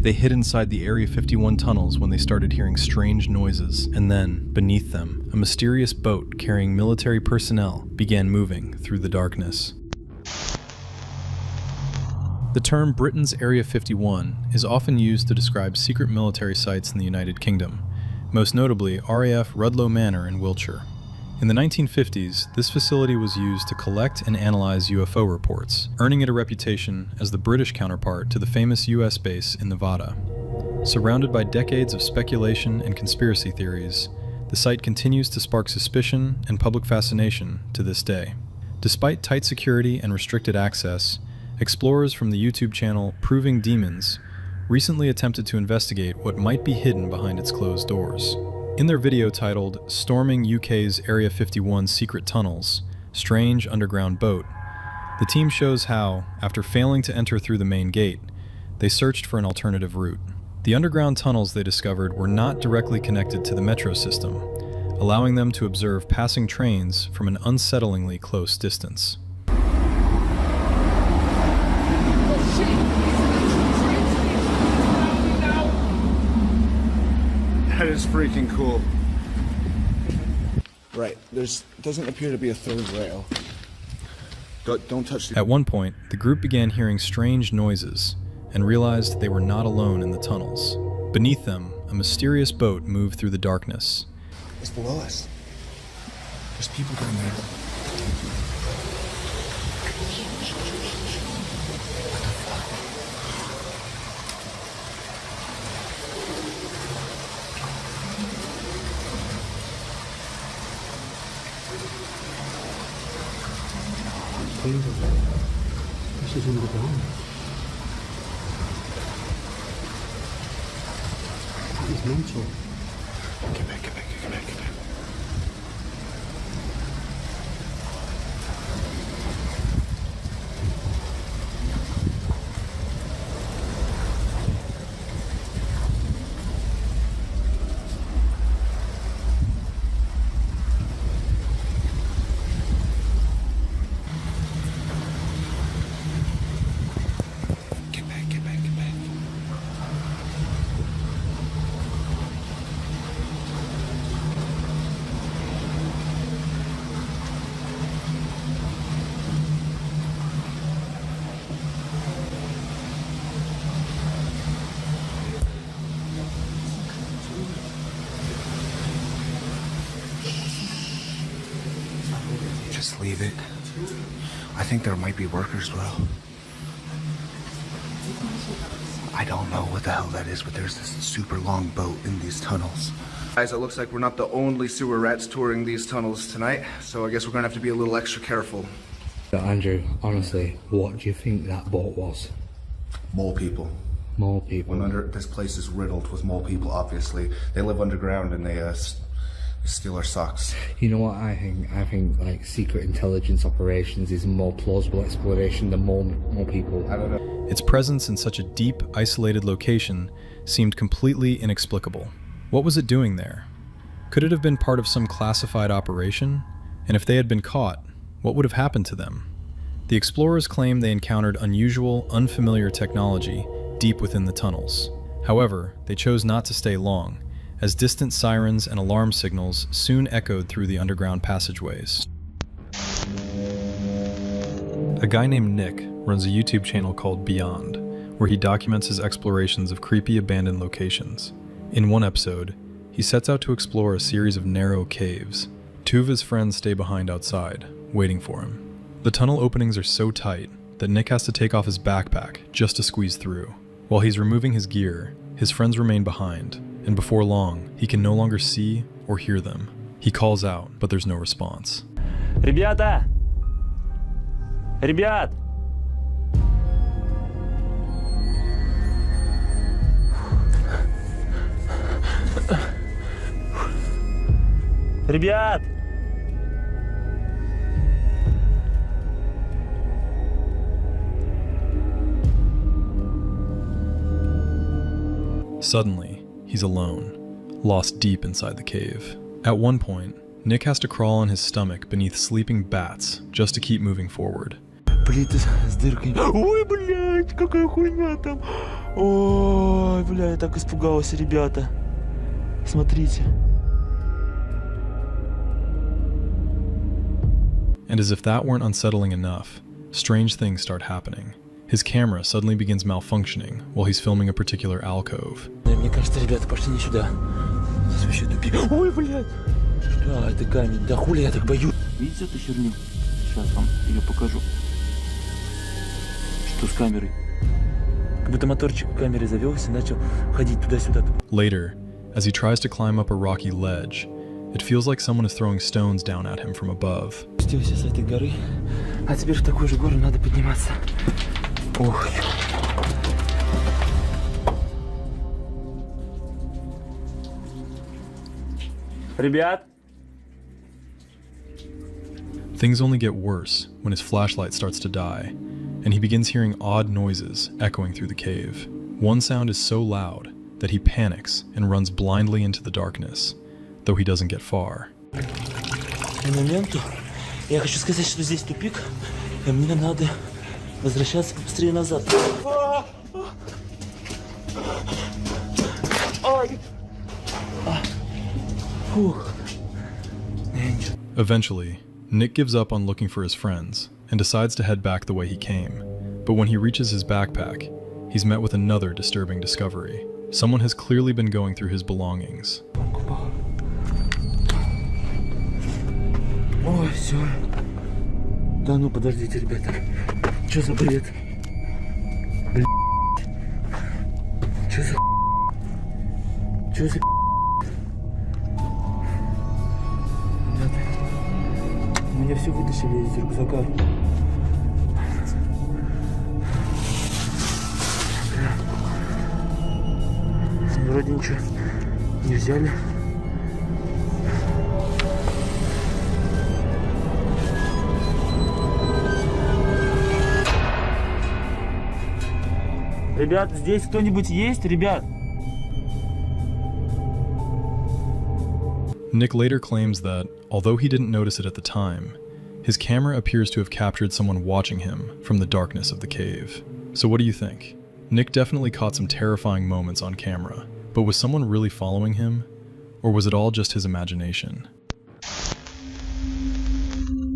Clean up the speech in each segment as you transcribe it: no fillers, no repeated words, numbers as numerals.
They hid inside the Area 51 tunnels when they started hearing strange noises, and then, beneath them, a mysterious boat carrying military personnel began moving through the darkness. The term Britain's Area 51 is often used to describe secret military sites in the United Kingdom, most notably RAF Rudloe Manor in Wiltshire. In the 1950s, this facility was used to collect and analyze UFO reports, earning it a reputation as the British counterpart to the famous US base in Nevada. Surrounded by decades of speculation and conspiracy theories, the site continues to spark suspicion and public fascination to this day. Despite tight security and restricted access, explorers from the YouTube channel Proving Demons recently attempted to investigate what might be hidden behind its closed doors. In their video titled Storming UK's Area 51 Secret Tunnels, Strange Underground Boat, the team shows how, after failing to enter through the main gate, they searched for an alternative route. The underground tunnels they discovered were not directly connected to the metro system, allowing them to observe passing trains from an unsettlingly close distance. That is freaking cool. Right, doesn't appear to be a third rail. Don't touch the... At one point, the group began hearing strange noises and realized they were not alone in the tunnels. Beneath them, a mysterious boat moved through the darkness. It's below us. There's people down there. This is underground. That is mental. Get back. Just leave it. I think there might be workers, bro. I don't know what the hell that is, but there's this super long boat in these tunnels. Guys, it looks like we're not the only sewer rats touring these tunnels tonight, so I guess we're gonna have to be a little extra careful. Andrew, honestly, what do you think that boat was? Mole people. Mole people. This place is riddled with mole people, obviously. They live underground and they steal our socks. You know what I think? I think like secret intelligence operations is a more plausible explanation than more people. I don't know. Its presence in such a deep, isolated location seemed completely inexplicable. What was it doing there? Could it have been part of some classified operation? And if they had been caught, what would have happened to them? The explorers claimed they encountered unusual, unfamiliar technology deep within the tunnels. However, they chose not to stay long, as distant sirens and alarm signals soon echoed through the underground passageways. A guy named Nick runs a YouTube channel called Beyond, where he documents his explorations of creepy abandoned locations. In one episode, he sets out to explore a series of narrow caves. Two of his friends stay behind outside, waiting for him. The tunnel openings are so tight that Nick has to take off his backpack just to squeeze through. While he's removing his gear, his friends remain behind, and before long, he can no longer see or hear them. He calls out, but there's no response. Ребята! Ребят! Ребят! Suddenly, he's alone, lost deep inside the cave. At one point, Nick has to crawl on his stomach beneath sleeping bats just to keep moving forward. Блин, с дыркой. Ой, блядь, какая хуйня там. Ой. я так испугалась, ребята. Смотрите. And as if that weren't unsettling enough, strange things start happening. His camera suddenly begins malfunctioning while he's filming a particular alcove. Мне кажется, ребята, пошли не сюда. Здесь вообще тупик. Ой, блядь! Что, это камень? Да хули я так боюсь? Видите эту херню? Сейчас вам ее покажу. Что с камерой? Как будто моторчик в камере завелся и начал ходить туда-сюда. Later, as he tries to climb up a rocky ledge, it feels like someone is throwing stones down at him from above. Спустился с этой горы, а теперь в такую же гору надо подниматься. Ох. Ребят! Things only get worse when his flashlight starts to die, and he begins hearing odd noises echoing through the cave. One sound is so loud that he panics and runs blindly into the darkness, though he doesn't get far. К моменту я хочу сказать, что здесь тупик, и мне надо возвращаться быстрее назад. Фух. Eventually, Nick gives up on looking for his friends and decides to head back the way he came. But when he reaches his backpack, he's met with another disturbing discovery. Someone has clearly been going through his belongings. Ой, все. Да ну подождите, ребята. Что за бред? Блин. Что за... Что за... Ребята. Меня все вытащили из рюкзака. Вроде ничего не взяли. Ребят, здесь кто-нибудь есть, ребят? Nick later claims that, although he didn't notice it at the time, his camera appears to have captured someone watching him from the darkness of the cave. So what do you think? Nick definitely caught some terrifying moments on camera, but was someone really following him? Or was it all just his imagination?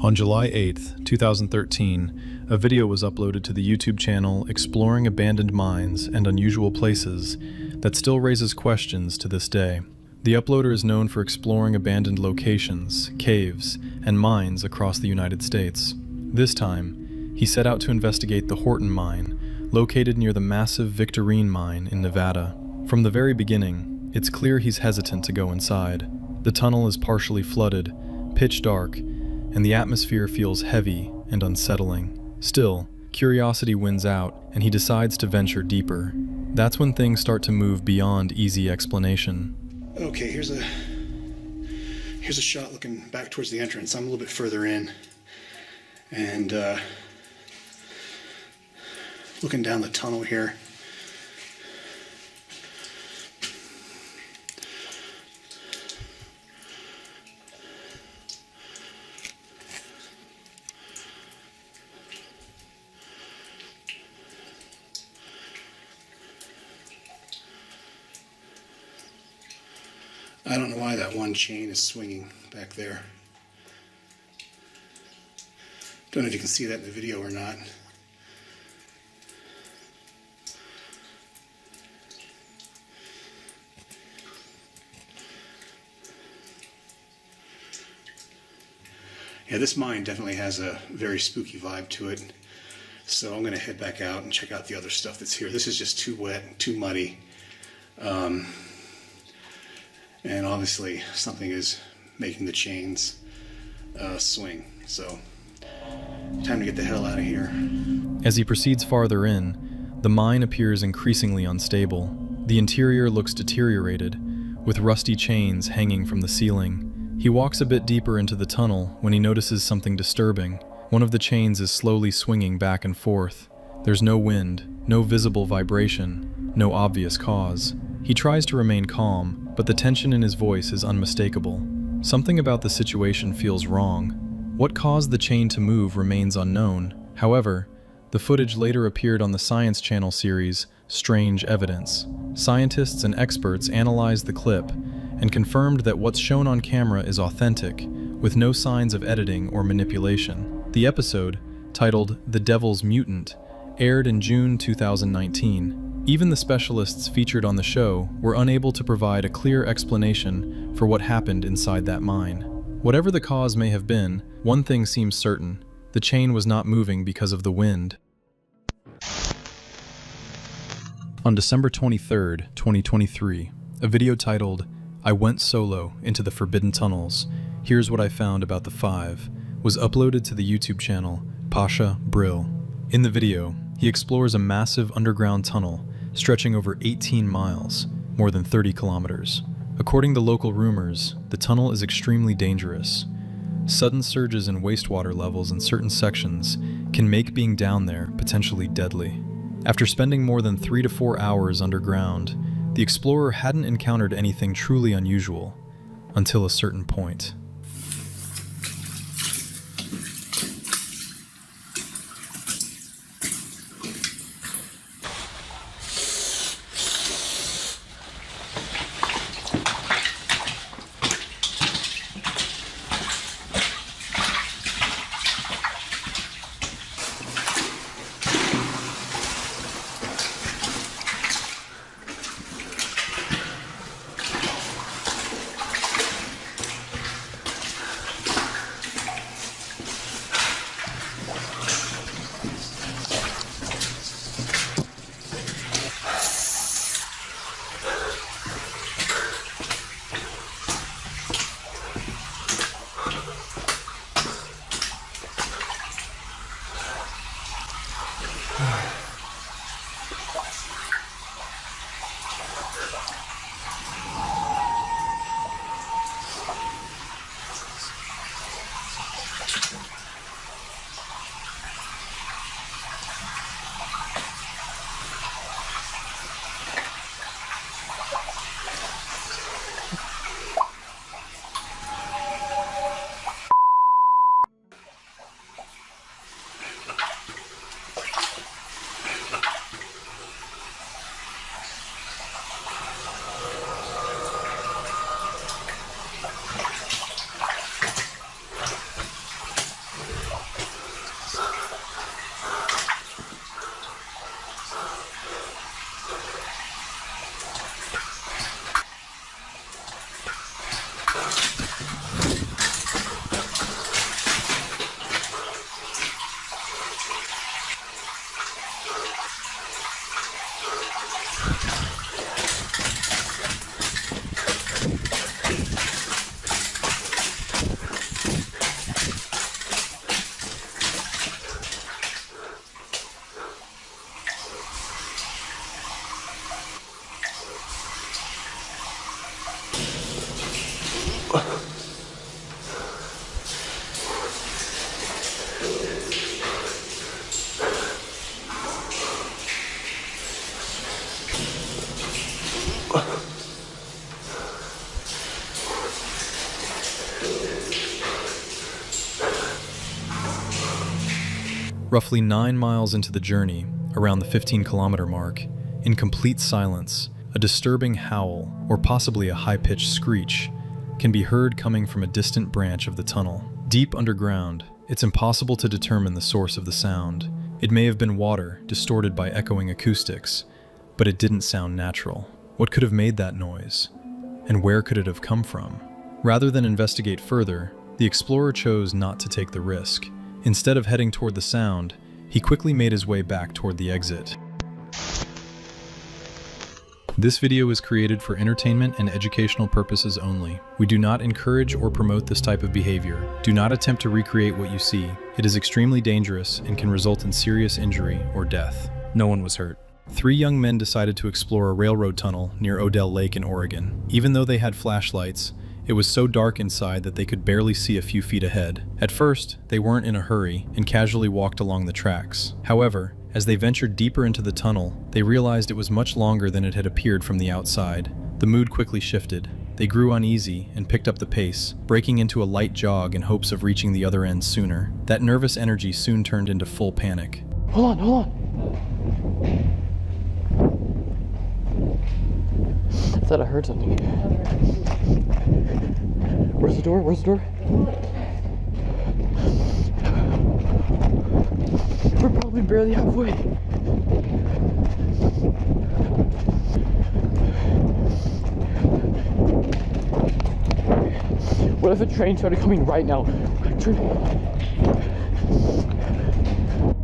On July 8th, 2013, a video was uploaded to the YouTube channel Exploring Abandoned Mines and Unusual Places that still raises questions to this day. The uploader is known for exploring abandoned locations, caves, and mines across the United States. This time, he set out to investigate the Horton Mine, located near the massive Victorine Mine in Nevada. From the very beginning, it's clear he's hesitant to go inside. The tunnel is partially flooded, pitch dark, and the atmosphere feels heavy and unsettling. Still, curiosity wins out, and he decides to venture deeper. That's when things start to move beyond easy explanation. Okay, here's a shot looking back towards the entrance. I'm a little bit further in, and looking down the tunnel here. I don't know why that one chain is swinging back there. Don't know if you can see that in the video or not. Yeah, this mine definitely has a very spooky vibe to it. So I'm going to head back out and check out the other stuff that's here. This is just too wet, too muddy. And obviously something is making the chains swing. So time to get the hell out of here. As he proceeds farther in, the mine appears increasingly unstable. The interior looks deteriorated, with rusty chains hanging from the ceiling. He walks a bit deeper into the tunnel when he notices something disturbing. One of the chains is slowly swinging back and forth. There's no wind, no visible vibration, no obvious cause. He tries to remain calm, but the tension in his voice is unmistakable. Something about the situation feels wrong. What caused the chain to move remains unknown. However, the footage later appeared on the Science Channel series strange evidence. Scientists and experts analyzed the clip and confirmed that what's shown on camera is authentic, with no signs of editing or manipulation. The episode, titled The Devil's Mutant, aired in June 2019. Even the specialists featured on the show were unable to provide a clear explanation for what happened inside that mine. Whatever the cause may have been, one thing seems certain: the chain was not moving because of the wind. On December 23, 2023, a video titled, "I Went Solo into the Forbidden Tunnels, Here's What I Found About the Five," was uploaded to the YouTube channel Pasha Brill. In the video, he explores a massive underground tunnel stretching over 18 miles, more than 30 kilometers. According to local rumors, the tunnel is extremely dangerous. Sudden surges in wastewater levels in certain sections can make being down there potentially deadly. After spending more than 3 to 4 hours underground, the explorer hadn't encountered anything truly unusual until a certain point. Roughly 9 miles into the journey, around the 15-kilometer mark, in complete silence, a disturbing howl, or possibly a high-pitched screech, can be heard coming from a distant branch of the tunnel. Deep underground, it's impossible to determine the source of the sound. It may have been water, distorted by echoing acoustics, but it didn't sound natural. What could have made that noise? And where could it have come from? Rather than investigate further, the explorer chose not to take the risk. Instead of heading toward the sound, he quickly made his way back toward the exit. This video is created for entertainment and educational purposes only. We do not encourage or promote this type of behavior. Do not attempt to recreate what you see. It is extremely dangerous and can result in serious injury or death. No one was hurt. 3 young men decided to explore a railroad tunnel near Odell Lake in Oregon. Even though they had flashlights, it was so dark inside that they could barely see a few feet ahead. At first, they weren't in a hurry and casually walked along the tracks. However, as they ventured deeper into the tunnel, they realized it was much longer than it had appeared from the outside. The mood quickly shifted. They grew uneasy and picked up the pace, breaking into a light jog in hopes of reaching the other end sooner. That nervous energy soon turned into full panic. Hold on, hold on. thought I heard something. Where's the door? Where's the door? We're probably barely halfway. What if a train started coming right now?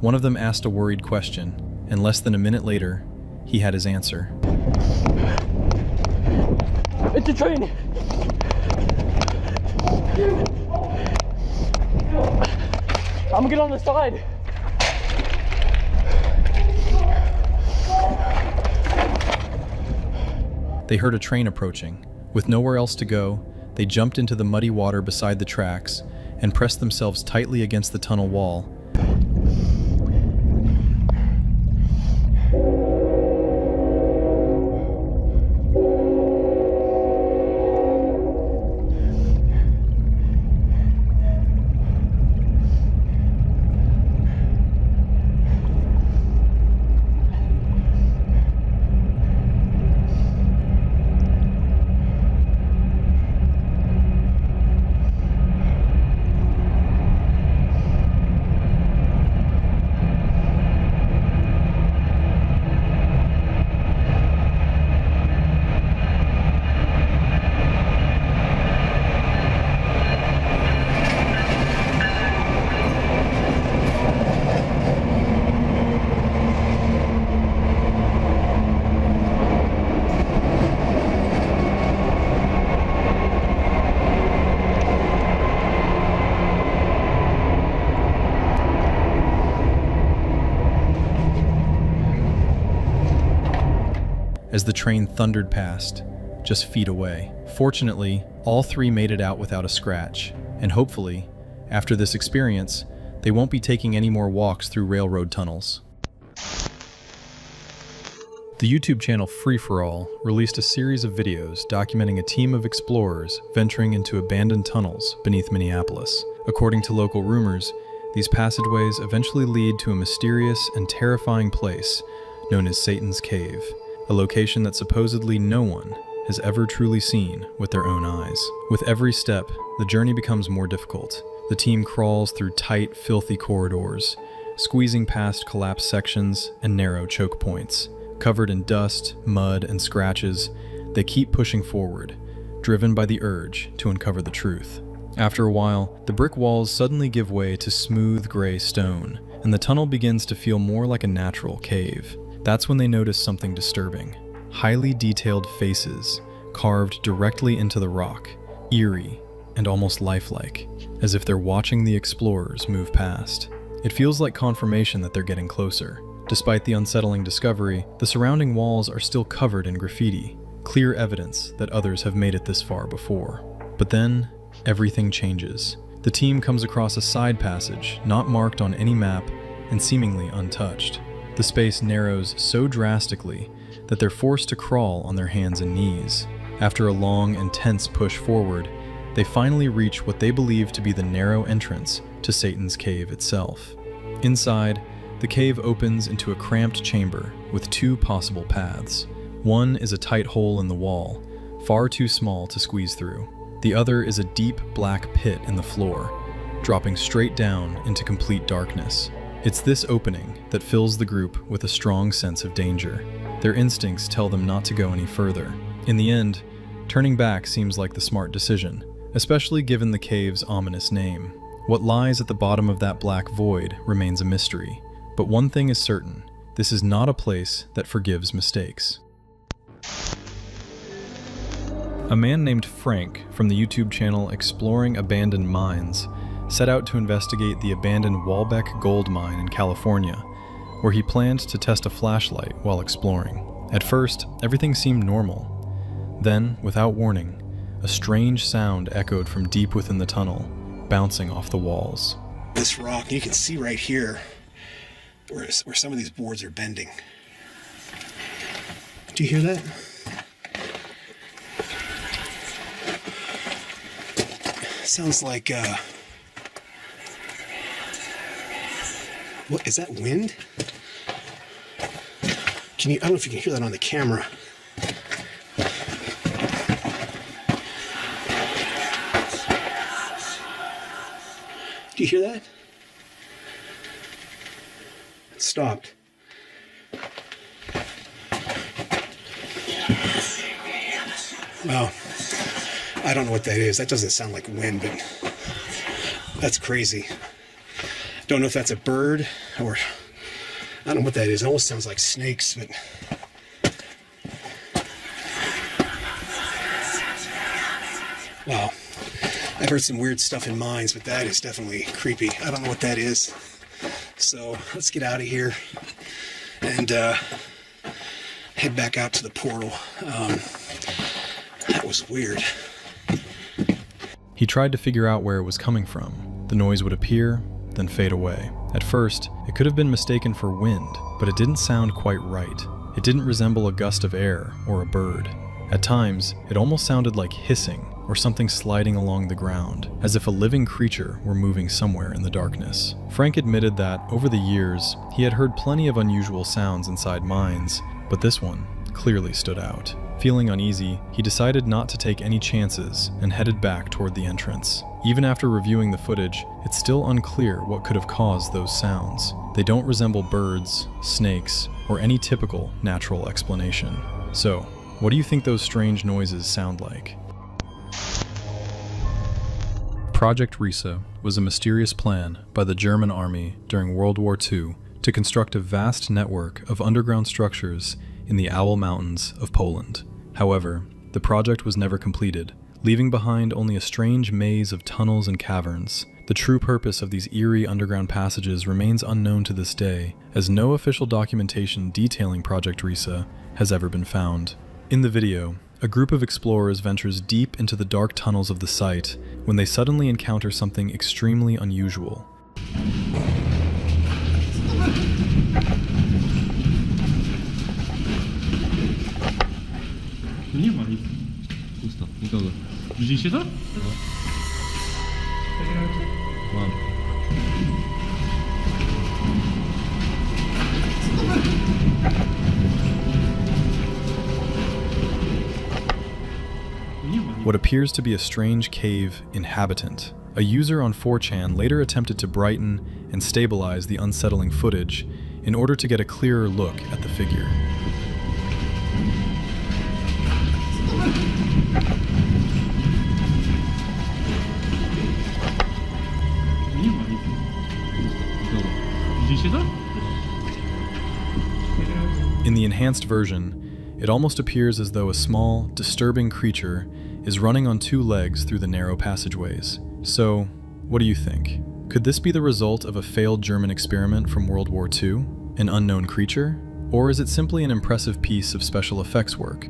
One of them asked a worried question, and less than a minute later, he had his answer. It's a train! I'm gonna get on the side! They heard a train approaching. With nowhere else to go, they jumped into the muddy water beside the tracks and pressed themselves tightly against the tunnel wall. As the train thundered past, just feet away. Fortunately, all three made it out without a scratch, and hopefully, after this experience, they won't be taking any more walks through railroad tunnels. The YouTube channel Free For All released a series of videos documenting a team of explorers venturing into abandoned tunnels beneath Minneapolis. According to local rumors, these passageways eventually lead to a mysterious and terrifying place known as Satan's Cave, a location that supposedly no one has ever truly seen with their own eyes. With every step, the journey becomes more difficult. The team crawls through tight, filthy corridors, squeezing past collapsed sections and narrow choke points. Covered in dust, mud, and scratches, they keep pushing forward, driven by the urge to uncover the truth. After a while, the brick walls suddenly give way to smooth gray stone, and the tunnel begins to feel more like a natural cave. That's when they notice something disturbing. Highly detailed faces carved directly into the rock, eerie and almost lifelike, as if they're watching the explorers move past. It feels like confirmation that they're getting closer. Despite the unsettling discovery, the surrounding walls are still covered in graffiti, clear evidence that others have made it this far before. But then, everything changes. The team comes across a side passage not marked on any map and seemingly untouched. The space narrows so drastically that they're forced to crawl on their hands and knees. After a long and tense push forward, they finally reach what they believe to be the narrow entrance to Satan's Cave itself. Inside, the cave opens into a cramped chamber with two possible paths. One is a tight hole in the wall, far too small to squeeze through. The other is a deep black pit in the floor, dropping straight down into complete darkness. It's this opening that fills the group with a strong sense of danger. Their instincts tell them not to go any further. In the end, turning back seems like the smart decision, especially given the cave's ominous name. What lies at the bottom of that black void remains a mystery. But one thing is certain, this is not a place that forgives mistakes. A man named Frank from the YouTube channel Exploring Abandoned Mines set out to investigate the abandoned Walbeck gold mine in California, where he planned to test a flashlight while exploring. At first, everything seemed normal. Then, without warning, a strange sound echoed from deep within the tunnel, bouncing off the walls. This rock, you can see right here where some of these boards are bending. Do you hear that? Sounds like, what, is that wind? I don't know if you can hear that on the camera. You hear that? It stopped. Well, I don't know what that is. That doesn't sound like wind, but that's crazy. Don't know if that's a bird or I don't know what that is. It almost sounds like snakes, but wow. I've heard some weird stuff in mines, but that is definitely creepy. I don't know what that is. So let's get out of here and head back out to the portal. That was weird. He tried to figure out where it was coming from. The noise would appear, then fade away. At first, it could have been mistaken for wind, but it didn't sound quite right. It didn't resemble a gust of air or a bird. At times, it almost sounded like hissing or something sliding along the ground, as if a living creature were moving somewhere in the darkness. Frank admitted that, over the years, he had heard plenty of unusual sounds inside mines, but this one clearly stood out. Feeling uneasy, he decided not to take any chances and headed back toward the entrance. Even after reviewing the footage, it's still unclear what could have caused those sounds. They don't resemble birds, snakes, or any typical natural explanation. So, what do you think those strange noises sound like? Project Risa was a mysterious plan by the German army during World War II to construct a vast network of underground structures in the Owl Mountains of Poland. However, the project was never completed, leaving behind only a strange maze of tunnels and caverns. The true purpose of these eerie underground passages remains unknown to this day, as no official documentation detailing Project Risa has ever been found. In the video, a group of explorers ventures deep into the dark tunnels of the site when they suddenly encounter something extremely unusual. Nie ma nic. Pusto, nikogo. Widzieliście to? Mam. What appears to be a strange cave inhabitant. A user on 4chan later attempted to brighten and stabilize the unsettling footage in order to get a clearer look at the figure. Nie ma nic. Nikogo. Widzieliście to? In the enhanced version, it almost appears as though a small, disturbing creature is running on two legs through the narrow passageways. So, what do you think? Could this be the result of a failed German experiment from World War II? An unknown creature? Or is it simply an impressive piece of special effects work?